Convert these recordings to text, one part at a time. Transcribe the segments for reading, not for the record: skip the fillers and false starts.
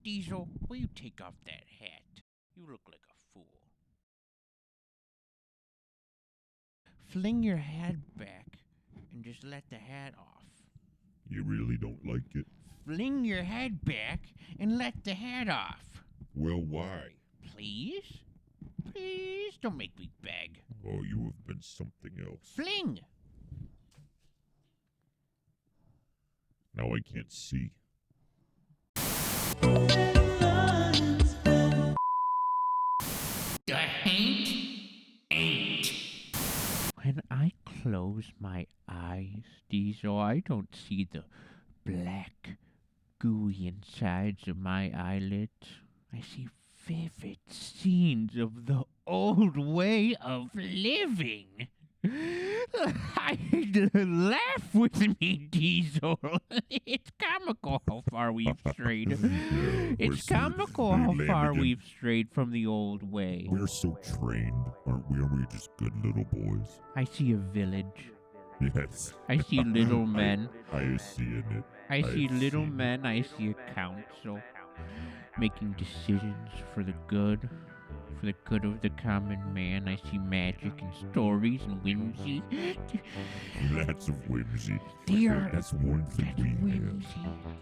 Diesel, will you take off that hat? You look like a fool. Fling your head back and just let the hat off. You really don't like it? Fling your head back and let the hat off. Well, why? Please? Please don't make me beg. Oh, you have been something else. Fling! Now I can't see. The Hain't ain't. When I close my eyes, Diesel, I don't see the black, gooey insides of my eyelids. I see vivid scenes of the old way of living. Laugh with me, Diesel. It's comical how far we've strayed. It's comical how far we've strayed from the old way. We're so trained, aren't we? Are we just good little boys? I see a village. Yes. I see little men. I see it. I see little men. I see a council making decisions for the good of the common man. I see magic and stories and whimsy. Lots of whimsy. That's one thing we whimsy. have.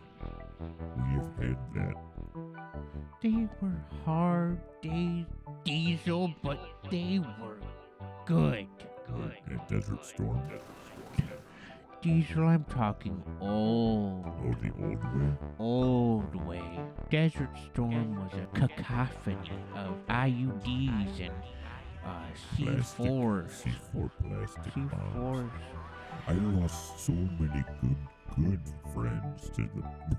We have had that. They were hard days, Diesel, but they were good. And Desert Storm. Diesel, I'm talking old. Oh, the old way? Old way. Desert Storm was a cacophony of IUDs and C4s. C4 plastic bombs. C4s. I lost so many good friends to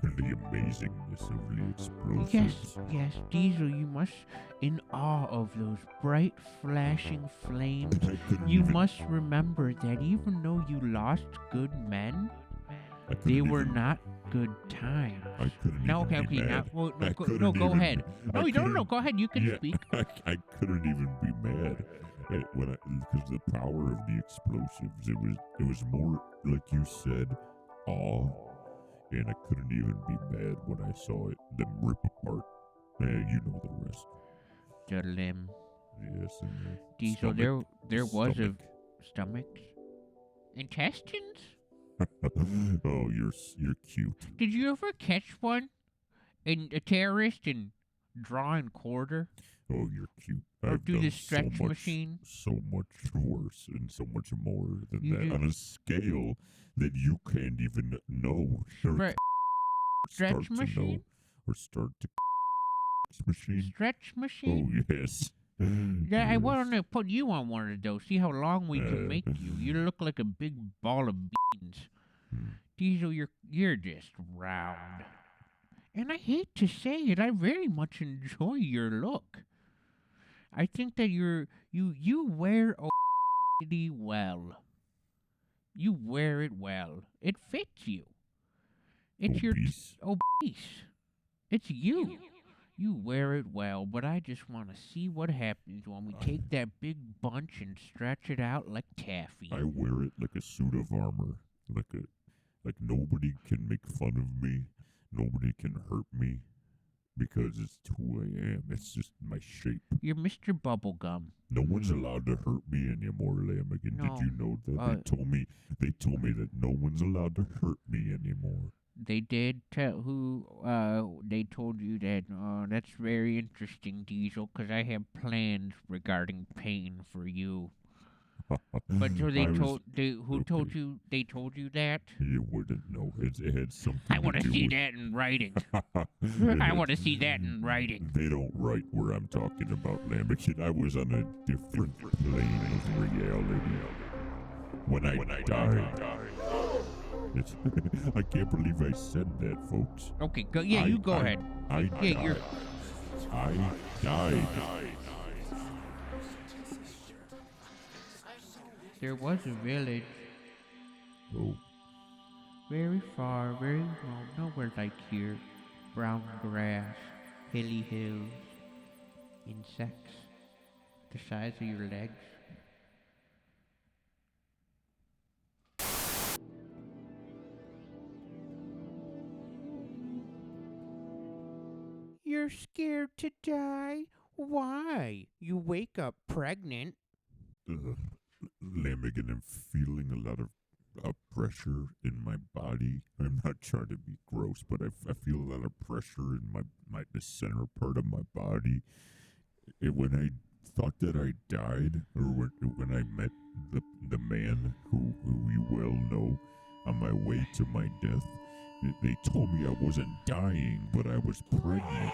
the amazingness of the explosives. Yes, Diesel, you must, in awe of those bright flashing flames, you must remember that even though you lost good men, they were not good times. I couldn't No, even okay, be mad. go ahead. No, go ahead, you can speak. I couldn't even be mad because the power of the explosives. It was more like you said, awe, and I couldn't even be mad when I saw them rip apart. You know the rest. The limb. Yes, and Diesel, there was a stomachs, intestines. Oh, you're cute. Did you ever catch one? A terrorist and draw and quarter? Oh, you're cute. Or I've do done the stretch machine? So much worse and so much more than You that do- on a scale that you can't even know. Stretch machine? Or start to machine. Stretch machine? Oh, yes. Yeah, I Yes. want to put you on one of those. See how long we can make you. You look like a big ball of beans. Diesel, you're just round. And I hate to say it, I very much enjoy your look. I think that you wear obesity well. You wear it well. It fits you. It's Obese. your obese. It's you. You wear it well, but I just want to see what happens when we take that big bunch and stretch it out like taffy. I wear it like a suit of armor. Like nobody can make fun of me. Nobody can hurt me. Because it's who I am. It's just my shape. You're Mr. Bubblegum. No one's allowed to hurt me anymore, Lammagin. No. Did you know that? They told me that no one's allowed to hurt me anymore. They did tell they told you that. That's very interesting, Diesel, because I have plans regarding pain for you. But so who told you? They told you that? You wouldn't know. It had something. I want to see with... that in writing. I want to see that in writing. They don't write where I'm talking about, Lammagin. I was on a different plane of reality when I died. I can't believe I said that, folks. Okay, go. Yeah, you go ahead. I died. There was a village. Oh. Very far, very remote, nowhere like here. Brown grass, hilly hills, insects the size of your legs. you're scared to die? Why? You wake up pregnant. Lammagin, I'm feeling a lot of pressure in my body. I'm not trying to be gross, but I feel a lot of pressure in the center part of my body. When I thought that I died, or when I met the man who you well know on my way to my death, they told me I wasn't dying, but I was pregnant.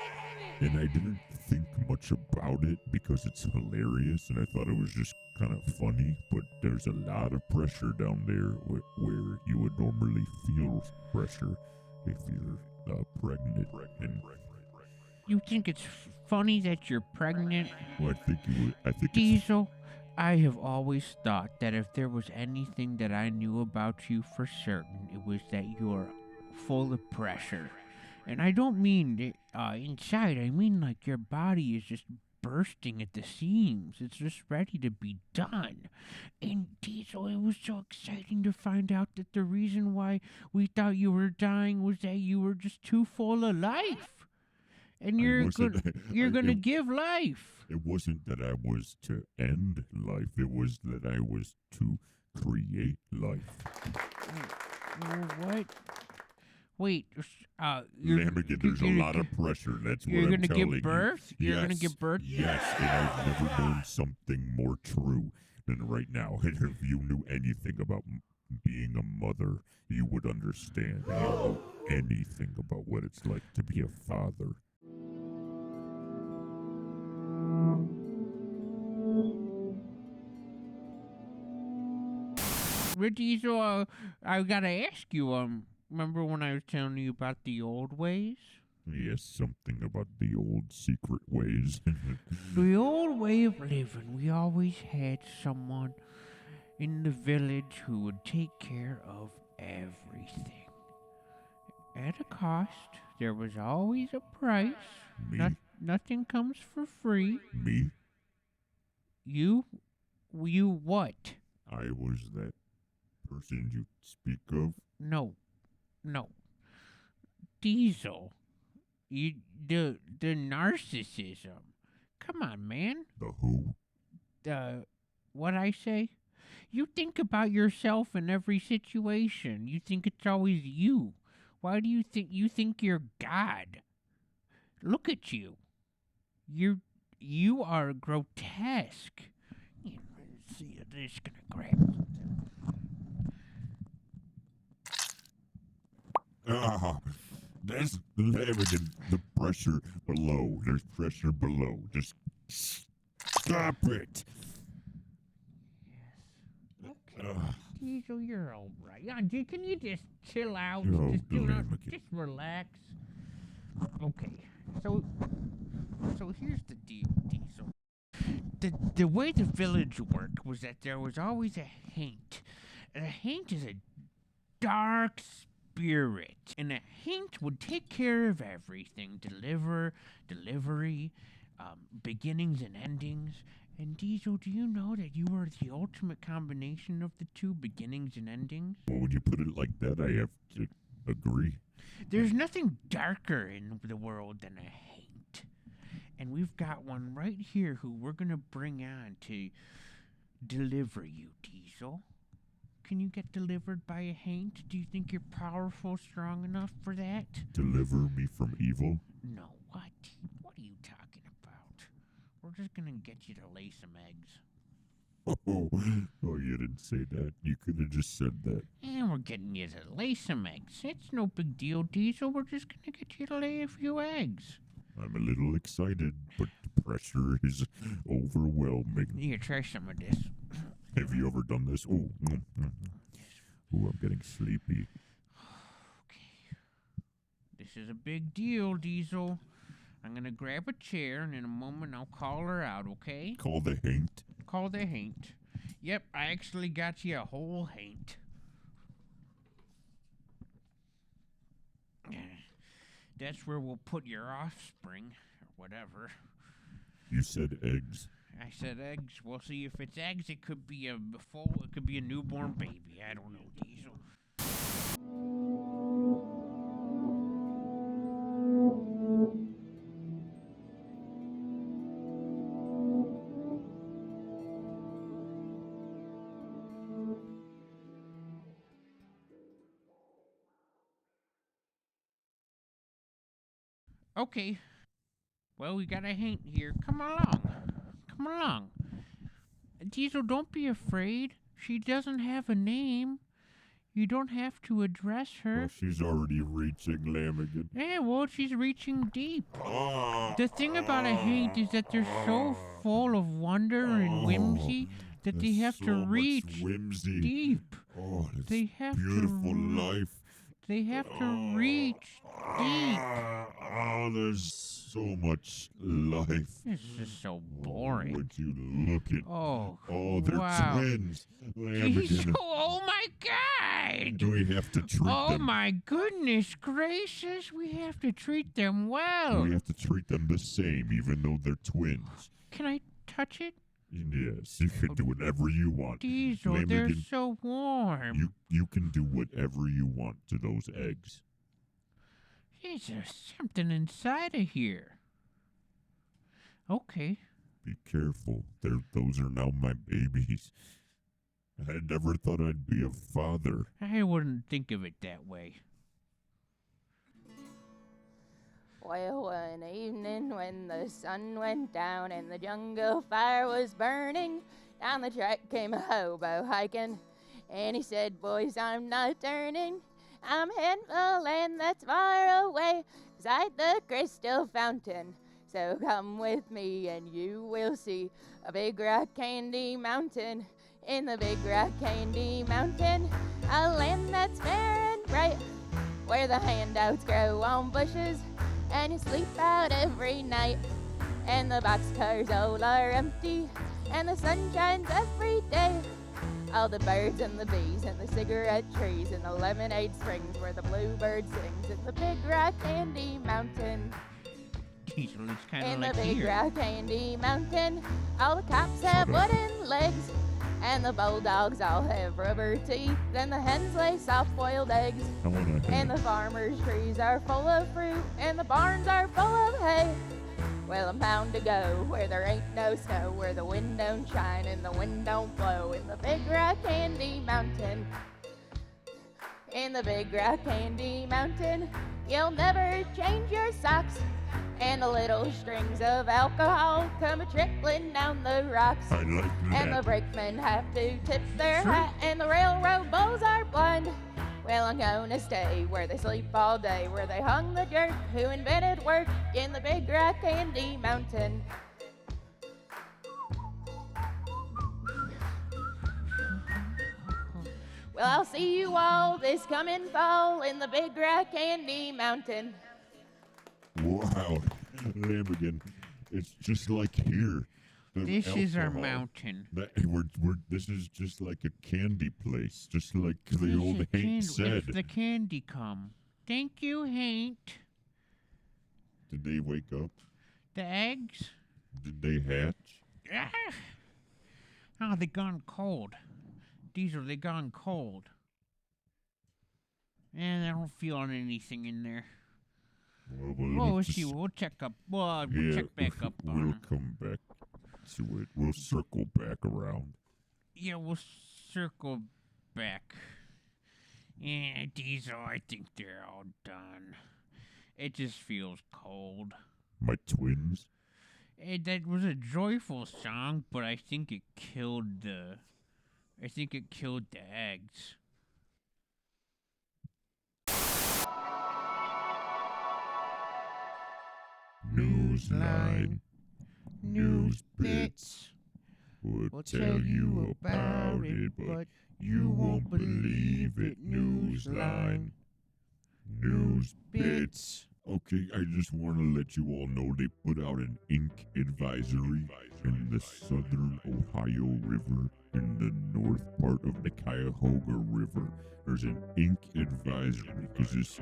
And I didn't think much about it because it's hilarious, and I thought it was just kind of funny. But there's a lot of pressure down there where you would normally feel pressure if you're pregnant. You think it's funny that you're pregnant? Well, I think it's Diesel, I have always thought that if there was anything that I knew about you for certain, it was that you're full of pressure. And I don't mean inside, I mean like your body is just bursting at the seams. It's just ready to be done. And Diesel, it was so exciting to find out that the reason why we thought you were dying was that you were just too full of life. And you're gonna give life. It wasn't that I was to end life. It was that I was to create life. What? Wait, Lammagin, there's a lot of pressure. That's what I'm telling you. You're gonna give birth? You're gonna give birth? Yes, and I've never known something more true than right now. And if you knew anything about being a mother, you would understand. You know anything about what it's like to be a father. Diesel, I gotta ask you, remember when I was telling you about the old ways? Yes, something about the old secret ways. The old way of living, we always had someone in the village who would take care of everything. At a cost, there was always a price. Me? Nothing comes for free. Me? You what? I was that person you speak of? No. Diesel. The narcissism. Come on, man. The who? What I say? You think about yourself in every situation. You think it's always you. Why do you think you're God? Look at you. You are grotesque. Let's see, I'm just gonna grab something. That's Lammagin, the pressure below. There's pressure below. Just stop it. Yes. Okay. Diesel, you're all right. Can you just chill out? Oh, Just relax. Okay. So here's the deal, Diesel. The way the village worked was that there was always a Hain't. And a Hain't is a dark spirit. And a Hain't would take care of everything. Delivery, beginnings and endings. And Diesel, do you know that you are the ultimate combination of the two, beginnings and endings? Well, when you put it like that, I have to agree. There's nothing darker in the world than a Hain't. And we've got one right here who we're going to bring on to deliver you, Diesel. Can you get delivered by a Hain't? Do you think you're powerful, strong enough for that? Deliver me from evil? No, what? What are you talking about? We're just going to get you to lay some eggs. Oh, you didn't say that. You could have just said that. And we're getting you to lay some eggs. It's no big deal, Diesel. We're just going to get you to lay a few eggs. I'm a little excited, but the pressure is overwhelming. Here, try some of this. Have you ever done this? Oh, I'm getting sleepy. Okay. This is a big deal, Diesel. I'm going to grab a chair, and in a moment I'll call her out, okay? Call the Hain't? Call the Hain't. Yep, I actually got you a whole Hain't. That's where we'll put your offspring, or whatever. You said eggs. I said eggs. We'll see if it's eggs. It could be a newborn baby. I don't know, Diesel. Okay. Well, we got a Hain't here. Come along. Come along. Diesel, don't be afraid. She doesn't have a name. You don't have to address her. Well, she's already reaching Lammagin. Yeah, well, she's reaching deep. The thing about a Hain't is that they're so full of wonder and whimsy that they have to reach deep. Oh, it's They have beautiful to life. They have to reach deep. Oh, there's so much life. This is so boring. Would you look at? Oh, they're wow. twins. Jeez, oh my God! Do we have to treat Oh them? my goodness gracious! We have to treat them well. We have to treat them the same, even though they're twins. Can I touch it? Yes, you can do whatever you want. Diesel, they're so warm. You can do whatever you want to those eggs. Is there something inside of here? Okay. Be careful. Those are now my babies. I never thought I'd be a father. I wouldn't think of it that way. Well, one evening when the sun went down and the jungle fire was burning, down the track came a hobo hiking, and he said, "Boys, I'm not turning. I'm heading for a land that's far away, beside the crystal fountain. So come with me and you will see a big rock candy mountain. In the big rock candy mountain, a land that's fair and bright, where the handouts grow on bushes and you sleep out every night. And the boxcars all are empty, and the sun shines every day. All the birds and the bees and the cigarette trees and the lemonade springs where the bluebird sings in the big rock candy mountain. Diesel is kind of In like the big here. rock candy mountain, all the cops have wooden legs, and the bulldogs all have rubber teeth, and the hens lay soft-boiled eggs. And the farmers' trees are full of fruit, and the barns are full of hay. Well, I'm bound to go where there ain't no snow, where the wind don't shine and the wind don't blow, in the big rock candy mountain. In the big rock candy mountain, you'll never change your socks, and the little strings of alcohol come a-trickling down the rocks. I like that. And the brakemen have to tip their hat, and the railroad bulls are blind. Well, I'm gonna stay where they sleep all day, where they hung the jerk who invented work, in the big rock candy mountain. Well, I'll see you all this coming fall in the big rock candy mountain. Wow, Lammagin, it's just like here. The This is our alcohol. mountain. This is just like a candy place, just like the This old is Hain't said. If the candy come. Thank you, Hain't. Did they wake up? The eggs? Did they hatch? Ah, oh, they gone cold. Diesel, they gone cold. And I don't feel anything in there. Well, Let's see. We'll check up. We'll yeah, check back up on We'll 'em. come back to it. We'll circle back around. Yeah, we'll circle back. Yeah, Diesel, I think they're all done. It just feels cold. My twins? That was a joyful song, but I think it killed the eggs. Newsline. News bits. We'll We'll tell you about it, but you won't believe it. Newsline. News bits. Okay, I just want to let you all know they put out an ink advisory in the southern Ohio River in the north part of the Cuyahoga River. There's an ink advisory because this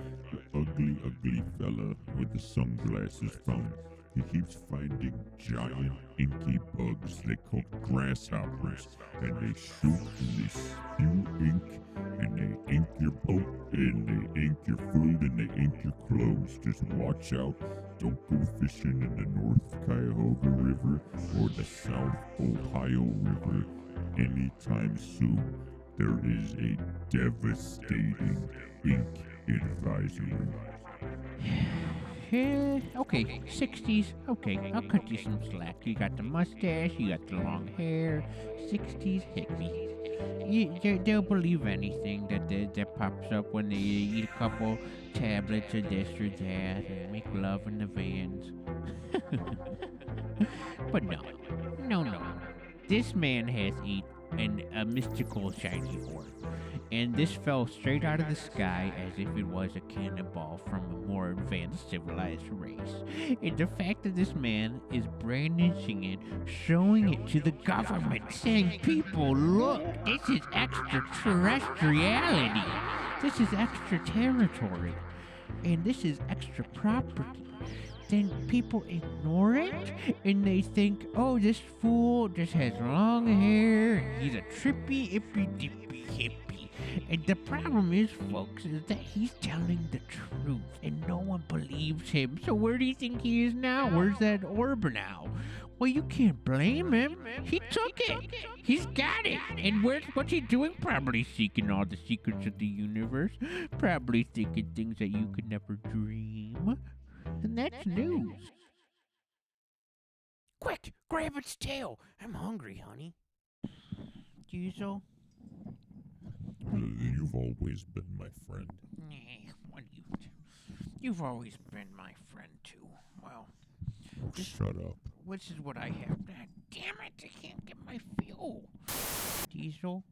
ugly, ugly fella with the sunglasses found he keeps finding giant inky bugs they call grasshoppers, and they shoot and they spew ink, and they ink your boat, and they ink your food, and they ink your clothes. Just watch out. Don't go fishing in the North Cuyahoga River or the South Ohio River anytime soon. There is a devastating ink advisory. Okay, 60s. Okay, I'll cut you some slack. You got the mustache, you got the long hair. 60s hippie. They'll believe anything that pops up when they eat a couple tablets of this or that and make love in the vans. But no. This man has a mystical shiny orb, and this fell straight out of the sky as if it was a cannonball from a more advanced civilized race. And the fact that this man is brandishing it, showing it to the government, saying, "People, look, this is extraterrestriality. This is extra territory, and this is extra property." Then people ignore it and they think, "Oh, this fool just has long hair and he's a trippy, ippy, dippy hippie." And the problem is, folks, is that he's telling the truth and no one believes him. So where do you think he is now? Where's that orb now? Well, you can't blame him. He took it. He's got it. And what's he doing? Probably seeking all the secrets of the universe. Probably thinking things that you could never dream. And that's news. Quick, grab its tail. I'm hungry, honey. Diesel? You've always been my friend. You've always been my friend, too. Well, Shut up. this is what I have. God damn it, I can't get my fuel. Diesel,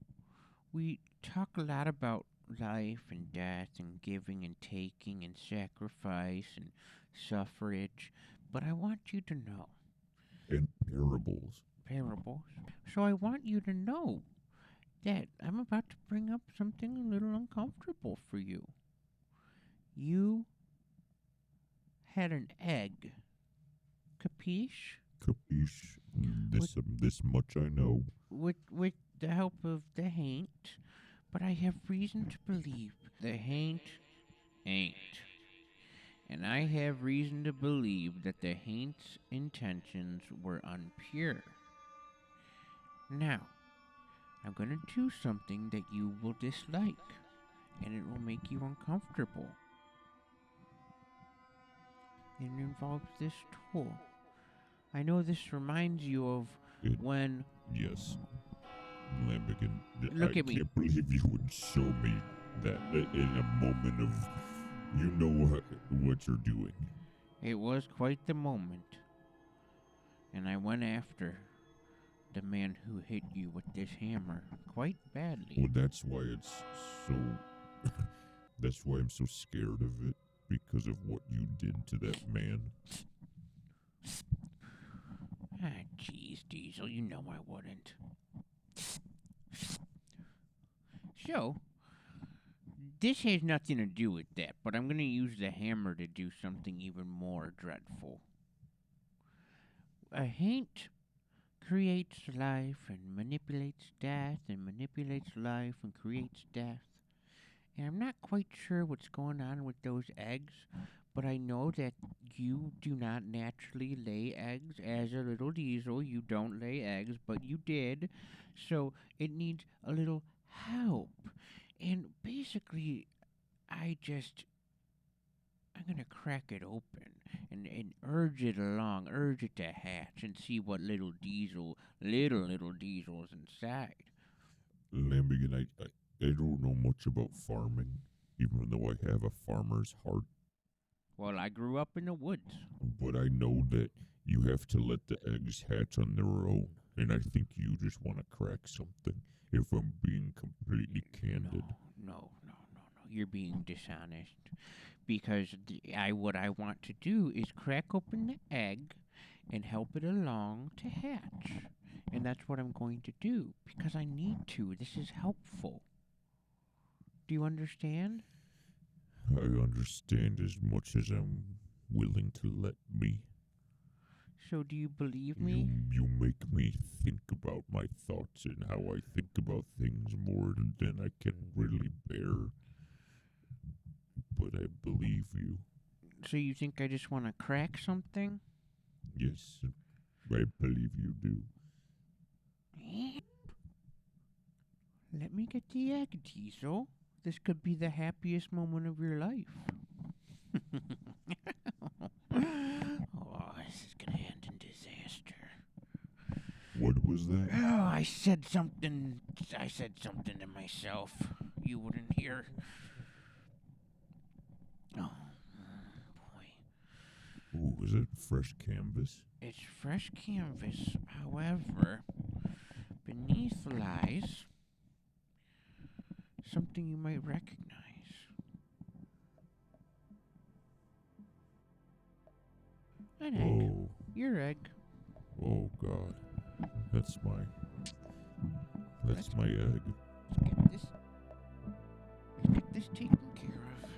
we talk a lot about life and death and giving and taking and sacrifice and suffrage, but I want you to know. And parables. Parables. So I want you to know that I'm about to bring up something a little uncomfortable for you. You had an egg. Capiche? Capiche? This much I know. With the help of the Hain't, but I have reason to believe the Hain't ain't. And I have reason to believe that the Haint's intentions were unpure. Now, I'm going to do something that you will dislike, and it will make you uncomfortable. It involves this tool. I know this reminds you of when... Yes. Lammagin, Look at me. I can't believe you would show me that in a moment of... You know what you're doing. It was quite the moment. And I went after the man who hit you with this hammer quite badly. Well, that's why it's so... that's why I'm so scared of it. Because of what you did to that man. Ah, jeez, Diesel, you know I wouldn't. So, this has nothing to do with that, but I'm going to use the hammer to do something even more dreadful. A Haint creates life and manipulates death and manipulates life and creates death. And I'm not quite sure what's going on with those eggs, but I know that you do not naturally lay eggs as a little Diesel. You don't lay eggs, but you did. So it needs a little help. And basically, I'm going to crack it open and urge it along, urge it to hatch and see what little diesels inside. Lammagin, I don't know much about farming, even though I have a farmer's heart. Well, I grew up in the woods. But I know that you have to let the eggs hatch on their own. And I think you just want to crack something, if I'm being completely candid. No. You're being dishonest. Because what I want to do is crack open the egg and help it along to hatch. And that's what I'm going to do, because I need to. This is helpful. Do you understand? I understand as much as I'm willing to let me. So do you believe me? You make me think about my thoughts and how I think about things more than I can really bear. But I believe you. So you think I just want to crack something? Yes, I believe you do. Let me get the egg, Diesel. This could be the happiest moment of your life. What was that? Oh, I said something to myself. You wouldn't hear. Oh, boy. Ooh, is it fresh canvas? It's fresh canvas. However, beneath lies something you might recognize. An egg. Oh, Your egg. oh God. That's my egg. Let's get this taken care of.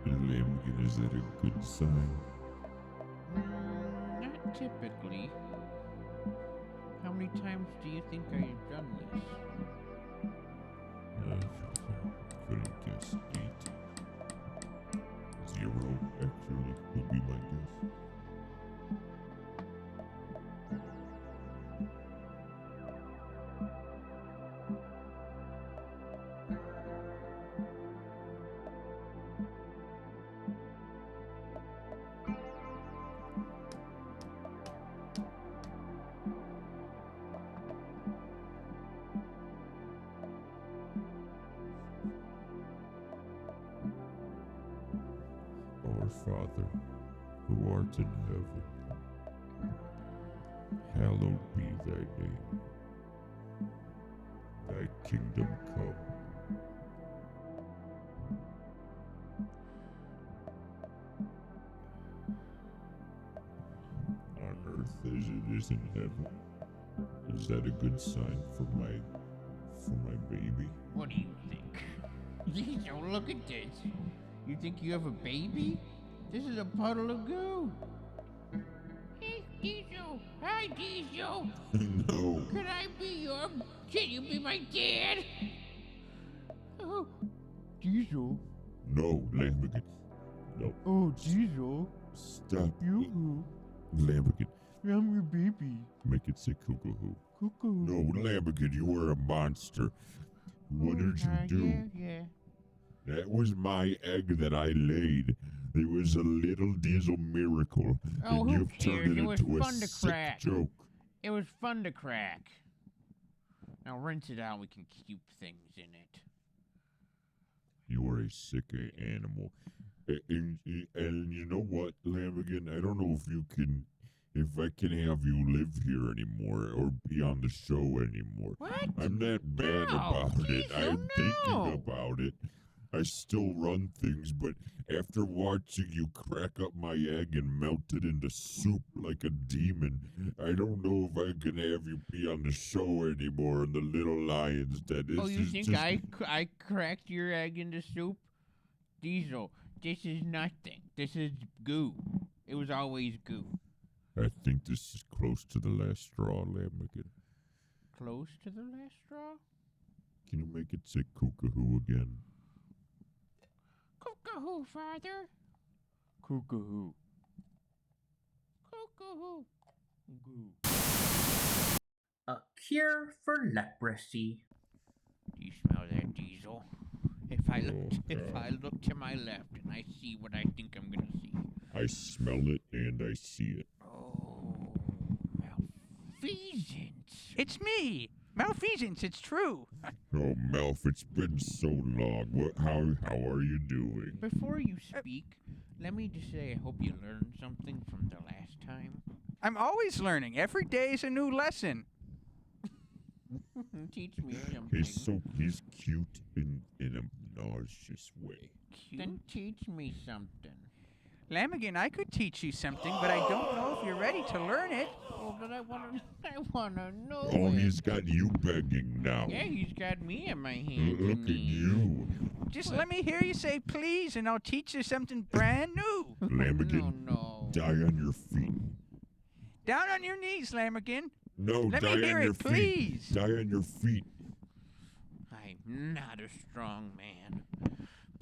Lammagin, is that a good sign? Not typically. How many times do you think I've done this? Couldn't guess 8. 0, actually, would be my guess. Our Father, who art in heaven, hallowed be thy name. Thy kingdom come. On earth as it is in heaven. Is that a good sign for my baby? What do you think? Diesel, look at this. You think you have a baby? This is a puddle of goo. Hey, Diesel. Hi, Diesel. No. Can you be my dad? Oh, Diesel. No, Lammagin. No. Oh, Diesel. Stop. You. Lammagin. I'm your baby. Make it say cuckoo. Cuckoo. No, Lammagin, you are a monster. What did you do? Yeah. That was my egg that I laid. It was a little diesel miracle. Oh, and who you've cares? turned it It was into a fun to sick crack. joke. It was fun to crack. Now rinse it out. We can keep things in it. You are a sick animal. And you know what, Lammagin? I don't know if I can have you live here anymore or be on the show anymore. What? I'm not bad No, about it. Diesel, I'm no. thinking about it. I still run things, but after watching you crack up my egg and melt it into soup like a demon, I don't know if I can have you be on the show anymore in the Little Lions Den. Oh, you think I cracked your egg into soup? Diesel, this is nothing. This is goo. It was always goo. I think this is close to the last straw, Lammagin. Close to the last straw? Can you make it say cuckoo again? Cuckoo, father. Cuckoo. Cuckoo. Goo. A cure for leprosy. Do you smell that, Diesel? If I God. look to my left and I see what I think I'm gonna see. I smell it and I see it. Oh, malfeasance. It's me, malfeasance. It's true. Oh, Melf, it's been so long. How are you doing? Before you speak, Let me just say, I hope you learned something from the last time. I'm always learning. Every day is a new lesson. Teach me something. He's cute in a nauseous way. Then teach me something. Lammagin, I could teach you something, but I don't know if you're ready to learn it. Oh, but I wanna know. Oh, it. he's got you begging now. Yeah, he's got me in my hands. Look at you. Just let me hear you say please, and I'll teach you something brand new. Lammagin, No. die on your feet. Down on your knees, Lammagin. No, Let die me hear on it, your feet. please. Die on your feet. I'm not a strong man.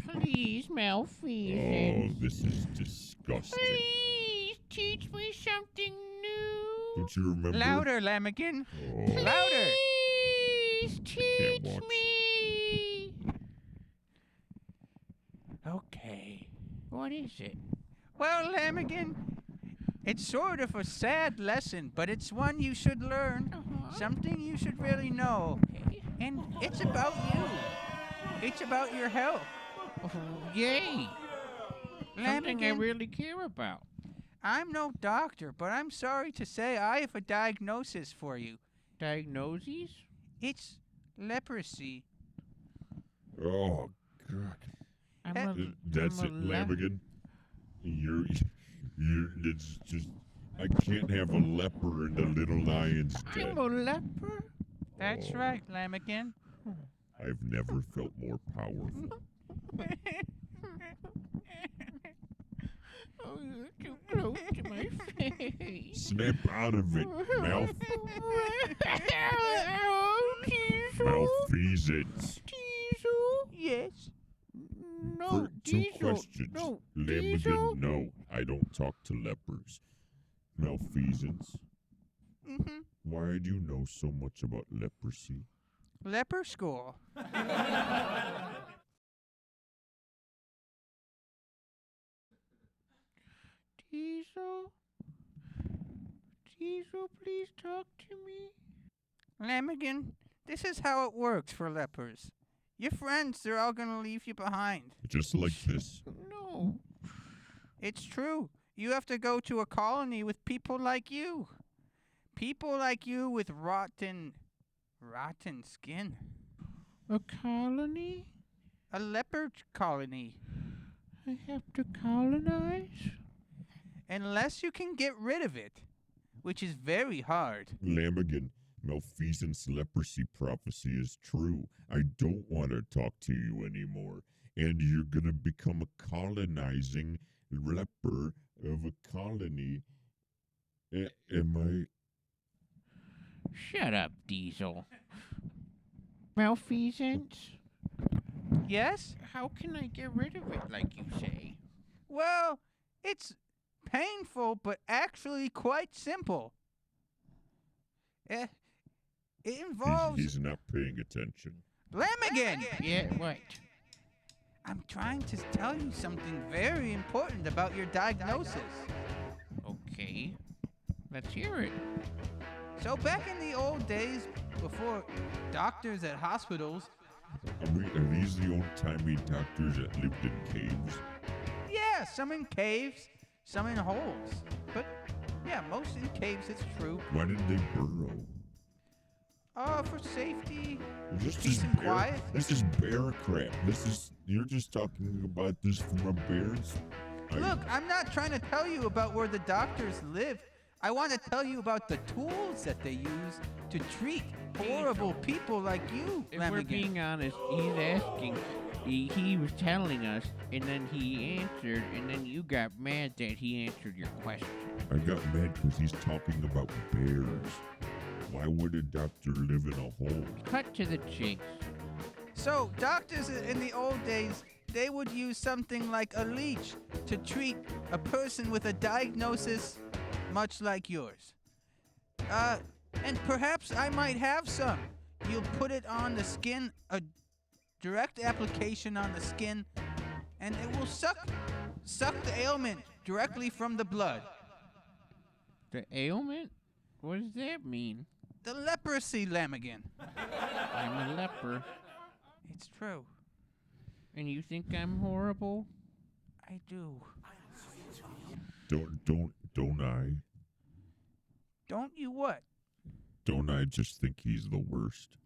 Please, Oh, malfeasance. this is disgusting. Please teach me something new. Don't you remember? Louder, Lammagin. Oh, Louder. Please teach watch. me. Okay. What is it? Well, Lammagin, it's sort of a sad lesson, but it's one you should learn. Something you should really know. Okay. And it's about you. It's about your health. Oh, yay! Something I Lammagin, really care about. I'm no doctor, but I'm sorry to say I have a diagnosis for you. Diagnoses? It's leprosy. oh God. That's it, Lammagin. It's just, I can't have a leper in the little lion's den. I'm a leper? That's Oh. right, Lammagin. I've never felt more powerful. Oh, you're too close to my face. Snap out of it, mouth. Oh, Diesel. Malfeasance. Diesel? Yes. No, For two Diesel. questions. No, Lammagin, Diesel. no. I don't talk to lepers. Malfeasance. Mm-hmm. Why do you know so much about leprosy? Leper school. Diesel? Diesel, please talk to me. Lammagin, this is how it works for lepers. Your friends, they're all gonna leave you behind. Just like this. No. It's true. You have to go to a colony with people like you. People like you with rotten skin. A colony? A leper colony. I have to colonize? Unless you can get rid of it, which is very hard. Lammagin, Malfeasance leprosy prophecy is true. I don't want to talk to you anymore. And you're going to become a colonizing leper of a colony. Am Shut up, Diesel. Malfeasance? Yes? How can I get rid of it, like you say? Well, it's painful, but actually quite simple. It involves He's not paying attention. Lammagin. Yeah, what? I'm trying to tell you something very important about your diagnosis. Okay. Let's hear it. So back in the old days, before doctors at hospitals, Are these the old-timey doctors that lived in caves? yeah, some in caves, some in holes. But yeah, most in caves, it's true. Why did they burrow? For safety. This Peace is and bear, quiet. This is bear crap. You're just talking about this from a bear's. Look, I'm not trying to tell you about where the doctors live. I want to tell you about the tools that they use to treat horrible people like you, If we're Lammagin. being honest, he's asking. He was telling us, and then he answered, and then you got mad that he answered your question. I got mad because he's talking about bears. Why would a doctor live in a hole? Cut to the chase. So, doctors in the old days, they would use something like a leech to treat a person with a diagnosis much like yours. And perhaps I might have some. You'll put it on the skin, a direct application on the skin, and it will suck the ailment directly from the blood. The ailment? What does that mean? The leprosy, Lammagin. I'm a leper, It's true. and you think I'm horrible? I do. Don't I? Don't you what? Don't I just think he's the worst?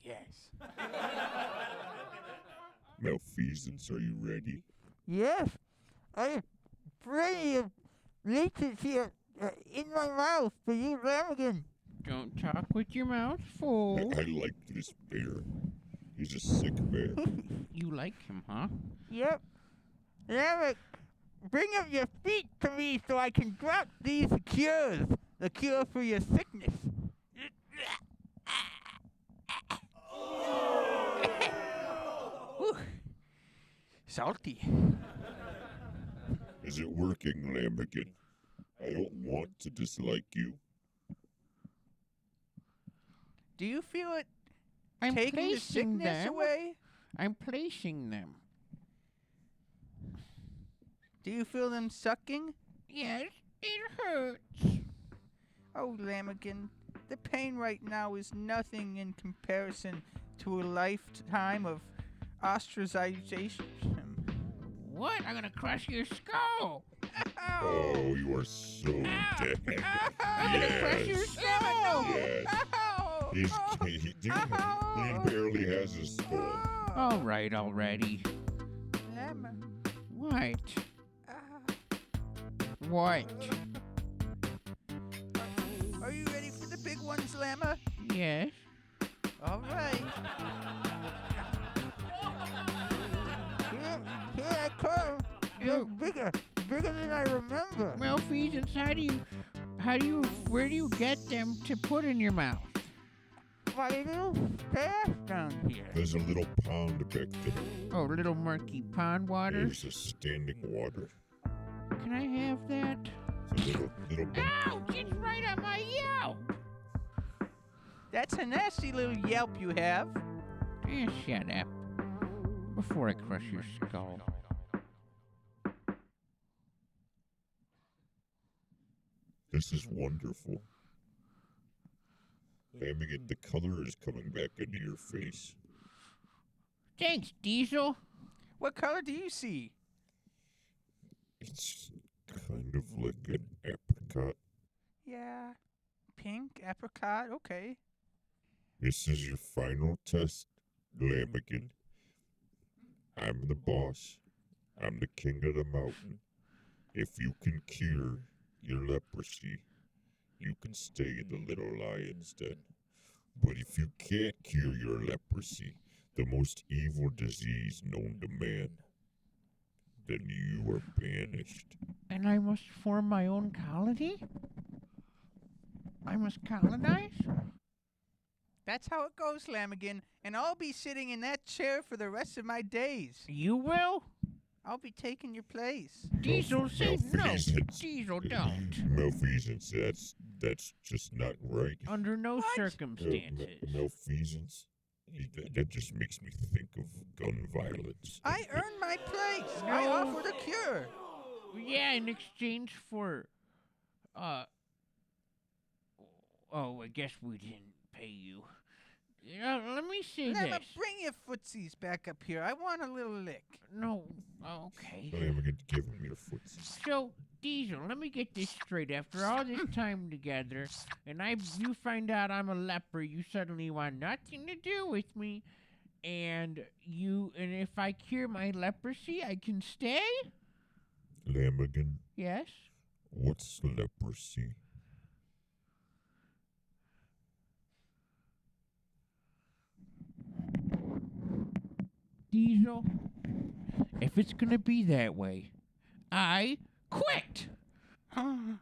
Yes. Malfeasance, are you ready? Yes, I have plenty of leeches here in my mouth for you, Lammagin. Don't talk with your mouth full. I like this bear. He's a sick bear. You like him, huh? Yep. Lammac, bring up your feet to me so I can drop these cures. The cure for your sickness. Whew. Salty. Is it working, Lammagin? I don't want to dislike you. Do you feel it I'm taking the placing sickness them. away? I'm placing them. Do you feel them sucking? Yes, it hurts. Oh, Lammagin, the pain right now is nothing in comparison to a lifetime of ostracization. What? I'm gonna crush your skull. Oh, you are so dead. I'm gonna crush your Yes. skull. Yes. Ow! He barely has a skull. All right, already. Lamma. What? Ah. What? Are you ready for the big ones, Lamma? Yes. All right. Here I come. You're bigger than I remember. Malfeasance, where do you get them to put in your mouth? My little stash down here. There's a little pond back there. Oh, little murky pond water. There's a standing water. Can I have that? It's a little Ouch! It's right on my yelp. That's a nasty little yelp you have. Shut up. Before I crush your skull. This is wonderful. Lammagin, the color is coming back into your face. Thanks, Diesel. What color do you see? It's kind of like an apricot. Yeah. Pink, apricot, okay. This is your final test, Lammagin. I'm the boss. I'm the king of the mountain. If you can cure your leprosy, you can stay in the little lion's den. But if you can't cure your leprosy, the most evil disease known to man, then you are banished. And I must form my own colony? I must colonize? That's how it goes, Lammagin, and I'll be sitting in that chair for the rest of my days. You will? I'll be taking your place. Diesel, say no. Malfeasance. Diesel, don't. Malfeasance, that's just not right. Under no What? circumstances. Malfeasance? That just makes me think of gun violence. I earned my place. I No. offer the cure. Yeah, in exchange for, oh, I guess we didn't pay you. Let me see Lemma, this. bring your footsies back up here. I want a little lick. No, okay. I'm gonna give him your footsies. So, Diesel, let me get this straight. After all this time together, and you find out I'm a leper, you suddenly want nothing to do with me, and if I cure my leprosy, I can stay? Lammagin, Yes? what's leprosy? Diesel, if it's gonna be that way, I quit! Oh.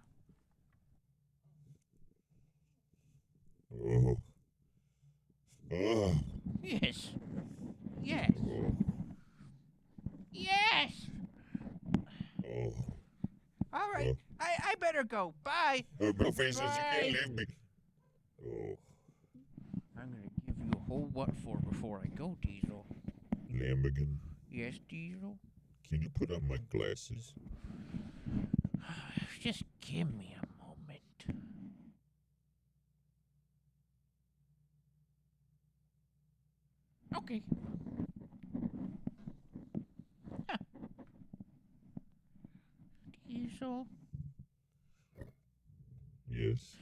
Oh. Yes. Yes. Oh. Yes! Oh. All right. I better go. Bye. Malfeasance, you Bye. can't leave me. Oh. I'm gonna give you a whole what for before I go, Diesel. Lammagin, Yes, Diesel? can you put on my glasses? Just give me a moment. Okay. Huh. Diesel? Yes.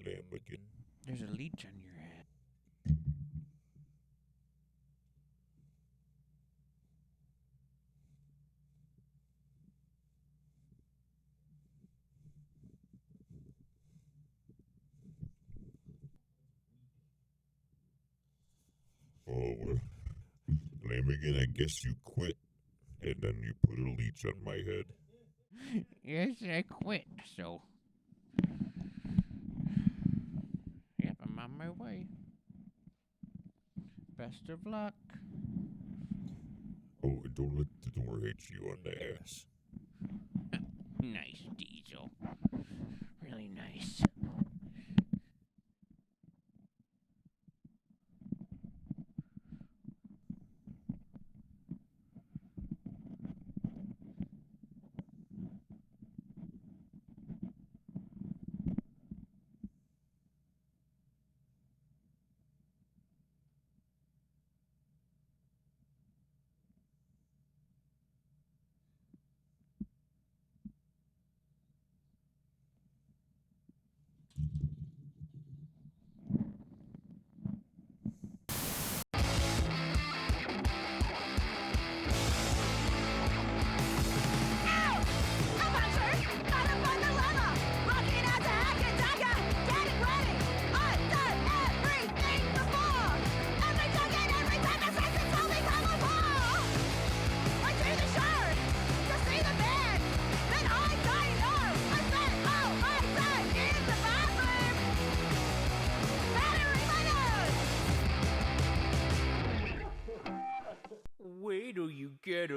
Lammagin. There's a leech on your head. Oh, well. Lammagin, I guess you quit. And then you put a leech on my head. Yes, I quit, so. Yep, I'm on my way. Best of luck. Oh, and don't let the door hit you on the ass. Nice, Diesel. Really nice. Wait till you get a